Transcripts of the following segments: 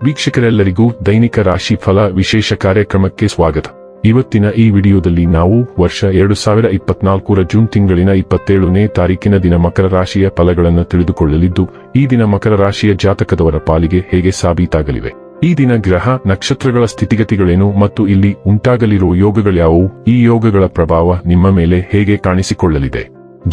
ವೀಕ್ಷಕರೆಲ್ಲರಿಗೂ ದೈನಿಕ ರಾಶಿ ಫಲ ವಿಶೇಷ ಕಾರ್ಯಕ್ರಮಕ್ಕೆ ಸ್ವಾಗತ. ಇವತ್ತಿನ ಈ ವಿಡಿಯೋದಲ್ಲಿ ನಾವು ವರ್ಷ 2024ರ ಜೂನ್ ತಿಂಗಳಿನ 27ನೇ ತಾರೀಕಿನ ದಿನ ಮಕರ ರಾಶಿಯ ಫಲಗಳನ್ನು ತಿಳಿದುಕೊಳ್ಳಲಿದ್ದು, ಈ ದಿನ ಮಕರ ರಾಶಿಯ ಜಾತಕದವರ ಪಾಲಿಗೆ ಹೇಗೆ ಸಾಬೀತಾಗಲಿವೆ, ಈ ದಿನ ಗ್ರಹ ನಕ್ಷತ್ರಗಳ ಸ್ಥಿತಿಗತಿಗಳೇನು ಮತ್ತು ಇಲ್ಲಿ ಉಂಟಾಗಲಿರುವ ಯೋಗಗಳ್ಯಾವುವು, ಈ ಯೋಗಗಳ ಪ್ರಭಾವ ನಿಮ್ಮ ಮೇಲೆ ಹೇಗೆ ಕಾಣಿಸಿಕೊಳ್ಳಲಿದೆ,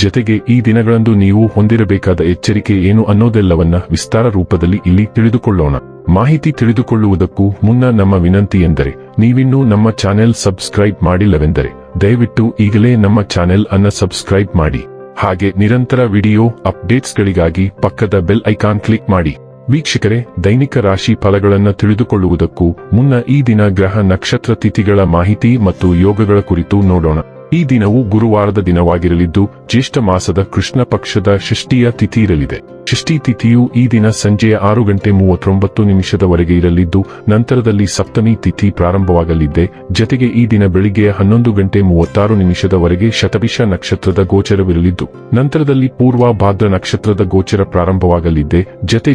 ಜೊತೆಗೆ ಈ ದಿನಗಳಂದು ನೀವು ಹೊಂದಿರಬೇಕಾದ ಎಚ್ಚರಿಕೆ ಏನು ಅನ್ನೋದೆಲ್ಲವನ್ನ ವಿಸ್ತಾರ ರೂಪದಲ್ಲಿ ಇಲ್ಲಿ ತಿಳಿದುಕೊಳ್ಳೋಣ. ಮಾಹಿತಿ ತಿಳಿದುಕೊಳ್ಳುವುದಕ್ಕೂ ಮುನ್ನ ನಮ್ಮ ವಿನಂತಿ ಎಂದರೆ, ನೀವಿನ್ನೂ ನಮ್ಮ ಚಾನೆಲ್ ಸಬ್ಸ್ಕ್ರೈಬ್ ಮಾಡಿಲ್ಲವೆಂದರೆ ದಯವಿಟ್ಟು ಈಗಲೇ ನಮ್ಮ ಚಾನೆಲ್ ಅನ್ನು ಸಬ್ಸ್ಕ್ರೈಬ್ ಮಾಡಿ. ಹಾಗೆ ನಿರಂತರ ವಿಡಿಯೋ ಅಪ್ಡೇಟ್ಸ್ಗಳಿಗಾಗಿ ಪಕ್ಕದ ಬೆಲ್ ಐಕಾನ್ ಕ್ಲಿಕ್ ಮಾಡಿ. ವೀಕ್ಷಕರೇ, ದೈನಿಕ ರಾಶಿ ಫಲಗಳನ್ನು ತಿಳಿದುಕೊಳ್ಳುವುದಕ್ಕೂ ಮುನ್ನ ಈ ದಿನ ಗ್ರಹ ನಕ್ಷತ್ರ ತಿಥಿಗಳ ಮಾಹಿತಿ ಮತ್ತು ಯೋಗಗಳ ಕುರಿತು ನೋಡೋಣ. ಈ ದಿನವು ಗುರುವಾರದ ದಿನವಾಗಿರಲಿದ್ದು, ಜ್ಯೇಷ್ಠ ಮಾಸದ ಕೃಷ್ಣ ಪಕ್ಷದ ಷಷ್ಠಿಯ ತಿಥಿ ಇರಲಿದೆ. ಷಷ್ಠಿ ತಿಥಿಯು ಈ ದಿನ ಸಂಜೆಯ 6:39 ಇರಲಿದ್ದು, ನಂತರದಲ್ಲಿ ಸಪ್ತಮಿ ತಿಥಿ ಪ್ರಾರಂಭವಾಗಲಿದೆ. ಜತೆಗೆ ಈ ದಿನ ಬೆಳಿಗ್ಗೆ 11:36 ಶತಭಿಷ ನಕ್ಷತ್ರದ ಗೋಚರವಿರಲಿದ್ದು, ನಂತರದಲ್ಲಿ ಪೂರ್ವ ಭಾದ್ರ ನಕ್ಷತ್ರದ ಗೋಚರ ಪ್ರಾರಂಭವಾಗಲಿದೆ.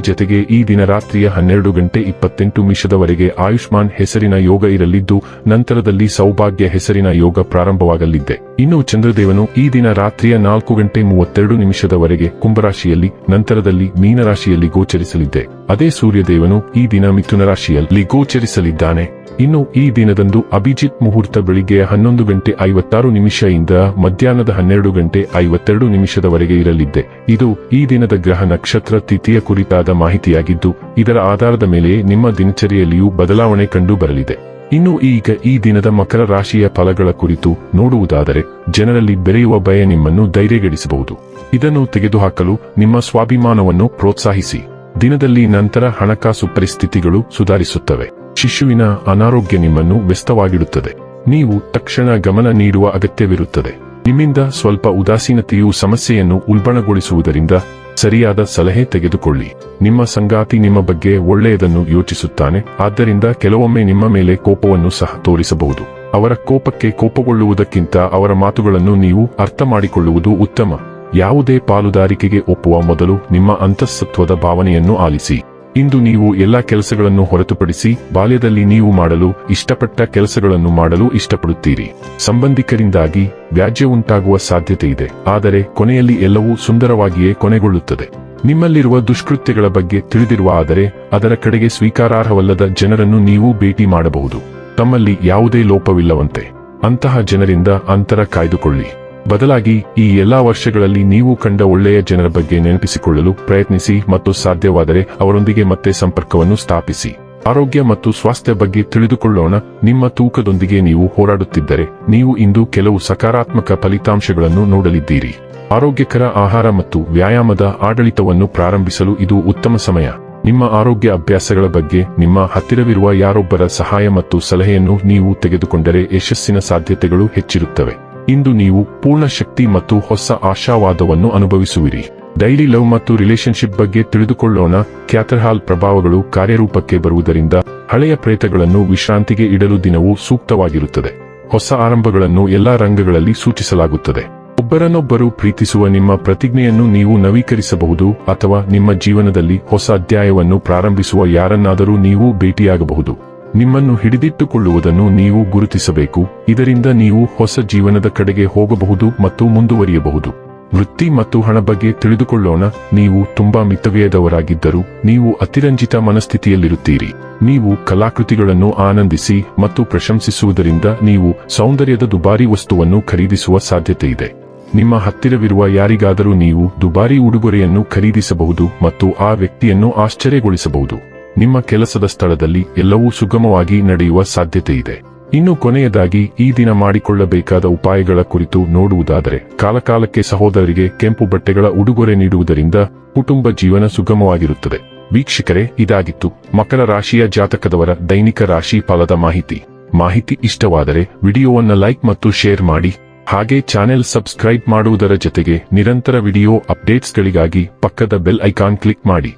ಜತೆಗೆ ಈ ದಿನ ರಾತ್ರಿಯ 12:28 ಆಯುಷ್ಮಾನ್ ಹೆಸರಿನ ಯೋಗ ಇರಲಿದ್ದು, ನಂತರದಲ್ಲಿ ಸೌಭಾಗ್ಯ ಹೆಸರಿನ ಯೋಗ ಪ್ರಾರಂಭವಾಗಲಿದೆ. ಇನ್ನು ಚಂದ್ರದೇವನು ಈ ದಿನ ರಾತ್ರಿಯ 4:32 ಕುಂಭರಾಶಿಯಲ್ಲಿ, ನಂತರದಲ್ಲಿ ಮೀನರಾಶಿಯಲ್ಲಿ ಗೋಚರಿಸಲಿದೆ. ಅದೇ ಸೂರ್ಯದೇವನು ಈ ದಿನ ಮಿಥುನ ರಾಶಿಯಲ್ಲಿ ಗೋಚರಿಸಲಿದ್ದಾನೆ. ಇನ್ನು ಈ ದಿನದಂದು ಅಭಿಜಿತ್ ಮುಹೂರ್ತ ಬೆಳಿಗ್ಗೆ 11:56 ಇಂದ ಮಧ್ಯಾಹ್ನದ 12:52 ಇರಲಿದೆ. ಇದು ಈ ದಿನದ ಗ್ರಹ ನಕ್ಷತ್ರ ತಿಥಿಯ ಕುರಿತಾದ ಮಾಹಿತಿಯಾಗಿದ್ದು, ಇದರ ಆಧಾರದ ಮೇಲೆ ನಿಮ್ಮ ದಿನಚರಿಯಲ್ಲಿಯೂ ಬದಲಾವಣೆ ಕಂಡು ಬರಲಿದೆ. ಇನ್ನು ಈಗ ಈ ದಿನದ ಮಕರ ರಾಶಿಯ ಫಲಗಳ ಕುರಿತು ನೋಡುವುದಾದರೆ, ಜನರಲ್ಲಿ ಬೆರೆಯುವ ಭಯ ನಿಮ್ಮನ್ನು ಧೈರ್ಯಗೆಡಿಸಬಹುದು. ಇದನ್ನು ತೆಗೆದುಹಾಕಲು ನಿಮ್ಮ ಸ್ವಾಭಿಮಾನವನ್ನು ಪ್ರೋತ್ಸಾಹಿಸಿ. ದಿನದಲ್ಲಿ ನಂತರ ಹಣಕಾಸು ಪರಿಸ್ಥಿತಿಗಳು ಸುಧಾರಿಸುತ್ತವೆ. ಶಿಶುವಿನ ಅನಾರೋಗ್ಯ ನಿಮ್ಮನ್ನು ವ್ಯಸ್ತವಾಗಿಡುತ್ತದೆ. ನೀವು ತಕ್ಷಣ ಗಮನ ನೀಡುವ ಅಗತ್ಯವಿರುತ್ತದೆ. ನಿಮ್ಮಿಂದ ಸ್ವಲ್ಪ ಉದಾಸೀನತೆಯು ಸಮಸ್ಯೆಯನ್ನು ಉಲ್ಬಣಗೊಳಿಸುವುದರಿಂದ ಸರಿಯಾದ ಸಲಹೆ ತೆಗೆದುಕೊಳ್ಳಿ. ನಿಮ್ಮ ಸಂಗಾತಿ ನಿಮ್ಮ ಬಗ್ಗೆ ಒಳ್ಳೆಯದನ್ನು ಯೋಚಿಸುತ್ತಾನೆ, ಆದ್ದರಿಂದ ಕೆಲವೊಮ್ಮೆ ನಿಮ್ಮ ಮೇಲೆ ಕೋಪವನ್ನು ಸಹ ತೋರಿಸಬಹುದು. ಅವರ ಕೋಪಕ್ಕೆ ಕೋಪಗೊಳ್ಳುವುದಕ್ಕಿಂತ ಅವರ ಮಾತುಗಳನ್ನು ನೀವು ಅರ್ಥ ಮಾಡಿಕೊಳ್ಳುವುದು ಉತ್ತಮ. ಯಾವುದೇ ಪಾಲುದಾರಿಕೆಗೆ ಒಪ್ಪುವ ಮೊದಲು ನಿಮ್ಮ ಅಂತಃಸತ್ವದ ಭಾವನೆಯನ್ನು ಆಲಿಸಿ. ಇಂದು ನೀವು ಎಲ್ಲಾ ಕೆಲಸಗಳನ್ನು ಹೊರತುಪಡಿಸಿ ಬಾಲ್ಯದಲ್ಲಿ ನೀವು ಮಾಡಲು ಇಷ್ಟಪಟ್ಟ ಕೆಲಸಗಳನ್ನು ಮಾಡಲು ಇಷ್ಟಪಡುತ್ತೀರಿ. ಸಂಬಂಧಿಕರಿಂದಾಗಿ ವ್ಯಾಜ್ಯ ಉಂಟಾಗುವ ಸಾಧ್ಯತೆ ಇದೆ, ಆದರೆ ಕೊನೆಯಲ್ಲಿ ಎಲ್ಲವೂ ಸುಂದರವಾಗಿಯೇ ಕೊನೆಗೊಳ್ಳುತ್ತದೆ. ನಿಮ್ಮಲ್ಲಿರುವ ದುಷ್ಕೃತ್ಯಗಳ ಬಗ್ಗೆ ತಿಳಿದಿರುವ ಆದರೆ ಅದರ ಕಡೆಗೆ ಸ್ವೀಕಾರಾರ್ಹವಲ್ಲದ ಜನರನ್ನು ನೀವು ಭೇಟಿ ಮಾಡಬಹುದು. ತಮ್ಮಲ್ಲಿ ಯಾವುದೇ ಲೋಪವಿಲ್ಲವಂತೆ ಅಂತಹ ಜನರಿಂದ ಅಂತರ ಕಾಯ್ದುಕೊಳ್ಳಿ. ಬದಲಾಗಿ ಈ ಎಲ್ಲಾ ವರ್ಷಗಳಲ್ಲಿ ನೀವು ಕಂಡ ಒಳ್ಳೆಯ ಜನರ ಬಗ್ಗೆ ನೆನಪಿಸಿಕೊಳ್ಳಲು ಪ್ರಯತ್ನಿಸಿ ಮತ್ತು ಸಾಧ್ಯವಾದರೆ ಅವರೊಂದಿಗೆ ಮತ್ತೆ ಸಂಪರ್ಕವನ್ನು ಸ್ಥಾಪಿಸಿ. ಆರೋಗ್ಯ ಮತ್ತು ಸ್ವಾಸ್ಥ್ಯ ಬಗ್ಗೆ ತಿಳಿದುಕೊಳ್ಳೋಣ. ನಿಮ್ಮ ತೂಕದೊಂದಿಗೆ ನೀವು ಹೋರಾಡುತ್ತಿದ್ದರೆ ನೀವು ಇಂದು ಕೆಲವು ಸಕಾರಾತ್ಮಕ ಫಲಿತಾಂಶಗಳನ್ನು ನೋಡಲಿದ್ದೀರಿ. ಆರೋಗ್ಯಕರ ಆಹಾರ ಮತ್ತು ವ್ಯಾಯಾಮದ ಆಡಳಿತವನ್ನು ಪ್ರಾರಂಭಿಸಲು ಇದು ಉತ್ತಮ ಸಮಯ. ನಿಮ್ಮ ಆರೋಗ್ಯ ಅಭ್ಯಾಸಗಳ ಬಗ್ಗೆ ನಿಮ್ಮ ಹತ್ತಿರವಿರುವ ಯಾರೊಬ್ಬರ ಸಹಾಯ ಮತ್ತು ಸಲಹೆಯನ್ನು ನೀವು ತೆಗೆದುಕೊಂಡರೆ ಯಶಸ್ಸಿನ ಸಾಧ್ಯತೆಗಳು ಹೆಚ್ಚಿರುತ್ತವೆ. ಇಂದು ನೀವು ಪೂರ್ಣ ಶಕ್ತಿ ಮತ್ತು ಹೊಸ ಆಶಾವಾದವನ್ನು ಅನುಭವಿಸುವಿರಿ. ಡೈಲಿ ಲವ್ ಮತ್ತು ರಿಲೇಶನ್ಶಿಪ್ ಬಗ್ಗೆ ತಿಳಿದುಕೊಳ್ಳೋಣ. ಕ್ಯಾಥರ್ಹಾಲ್ ಪ್ರಭಾವಗಳು ಕಾರ್ಯರೂಪಕ್ಕೆ ಬರುವುದರಿಂದ ಹಳೆಯ ಪ್ರೇತಗಳನ್ನು ವಿಶ್ರಾಂತಿಗೆ ಇಡಲು ದಿನವೂ ಸೂಕ್ತವಾಗಿರುತ್ತದೆ. ಹೊಸ ಆರಂಭಗಳನ್ನು ಎಲ್ಲಾ ರಂಗಗಳಲ್ಲಿ ಸೂಚಿಸಲಾಗುತ್ತದೆ. ಒಬ್ಬರನ್ನೊಬ್ಬರು ಪ್ರೀತಿಸುವ ನಿಮ್ಮ ಪ್ರತಿಜ್ಞೆಯನ್ನು ನೀವು ನವೀಕರಿಸಬಹುದು ಅಥವಾ ನಿಮ್ಮ ಜೀವನದಲ್ಲಿ ಹೊಸ ಅಧ್ಯಾಯವನ್ನು ಪ್ರಾರಂಭಿಸುವ ಯಾರನ್ನಾದರೂ ನೀವು ಭೇಟಿಯಾಗಬಹುದು. ನಿಮ್ಮನ್ನು ಹಿಡಿದಿಟ್ಟುಕೊಳ್ಳುವುದನ್ನು ನೀವು ಗುರುತಿಸಬೇಕು. ಇದರಿಂದ ನೀವು ಹೊಸ ಜೀವನದ ಕಡೆಗೆ ಹೋಗಬಹುದು ಮತ್ತು ಮುಂದುವರಿಯಬಹುದು. ವೃತ್ತಿ ಮತ್ತು ಹಣ ಬಗ್ಗೆ ತಿಳಿದುಕೊಳ್ಳೋಣ. ನೀವು ತುಂಬಾ ಮಿತವ್ಯಯದವರಾಗಿದ್ದರೂ ನೀವು ಅತಿರಂಜಿತ ಮನಸ್ಥಿತಿಯಲ್ಲಿರುತ್ತೀರಿ. ನೀವು ಕಲಾಕೃತಿಗಳನ್ನು ಆನಂದಿಸಿ ಮತ್ತು ಪ್ರಶಂಸಿಸುವುದರಿಂದ ನೀವು ಸೌಂದರ್ಯದ ದುಬಾರಿ ವಸ್ತುವನ್ನು ಖರೀದಿಸುವ ಸಾಧ್ಯತೆ ಇದೆ. ನಿಮ್ಮ ಹತ್ತಿರವಿರುವ ಯಾರಿಗಾದರೂ ನೀವು ದುಬಾರಿ ಉಡುಗೊರೆಯನ್ನು ಖರೀದಿಸಬಹುದು ಮತ್ತು ಆ ವ್ಯಕ್ತಿಯನ್ನು ಆಶ್ಚರ್ಯಗೊಳಿಸಬಹುದು. ನಿಮ್ಮ ಕೆಲಸದ ಸ್ಥಳದಲ್ಲಿ ಎಲ್ಲವೂ ಸುಗಮವಾಗಿ ನಡೆಯುವ ಸಾಧ್ಯತೆ ಇದೆ. ಇನ್ನು ಕೊನೆಯದಾಗಿ ಈ ದಿನ ಮಾಡಿಕೊಳ್ಳಬೇಕಾದ ಉಪಾಯಗಳ ಕುರಿತು ನೋಡುವುದಾದರೆ, ಕಾಲಕಾಲಕ್ಕೆ ಸಹೋದರರಿಗೆ ಕೆಂಪು ಬಟ್ಟೆಗಳ ಉಡುಗೊರೆ ನೀಡುವುದರಿಂದ ಕುಟುಂಬ ಜೀವನ ಸುಗಮವಾಗಿರುತ್ತದೆ. ವೀಕ್ಷಕರೇ, ಇದಾಗಿತ್ತು ಮಕರ ರಾಶಿಯ ಜಾತಕದವರ ದೈನಿಕ ರಾಶಿ ಫಲದ ಮಾಹಿತಿ ಇಷ್ಟವಾದರೆ ವಿಡಿಯೋವನ್ನು ಲೈಕ್ ಮತ್ತು ಶೇರ್ ಮಾಡಿ. ಹಾಗೆ ಚಾನೆಲ್ ಸಬ್ಸ್ಕ್ರೈಬ್ ಮಾಡುವುದರ ಜೊತೆಗೆ ನಿರಂತರ ವಿಡಿಯೋ ಅಪ್ಡೇಟ್ಸ್ಗಳಿಗಾಗಿ ಪಕ್ಕದ ಬೆಲ್ ಐಕಾನ್ ಕ್ಲಿಕ್ ಮಾಡಿ.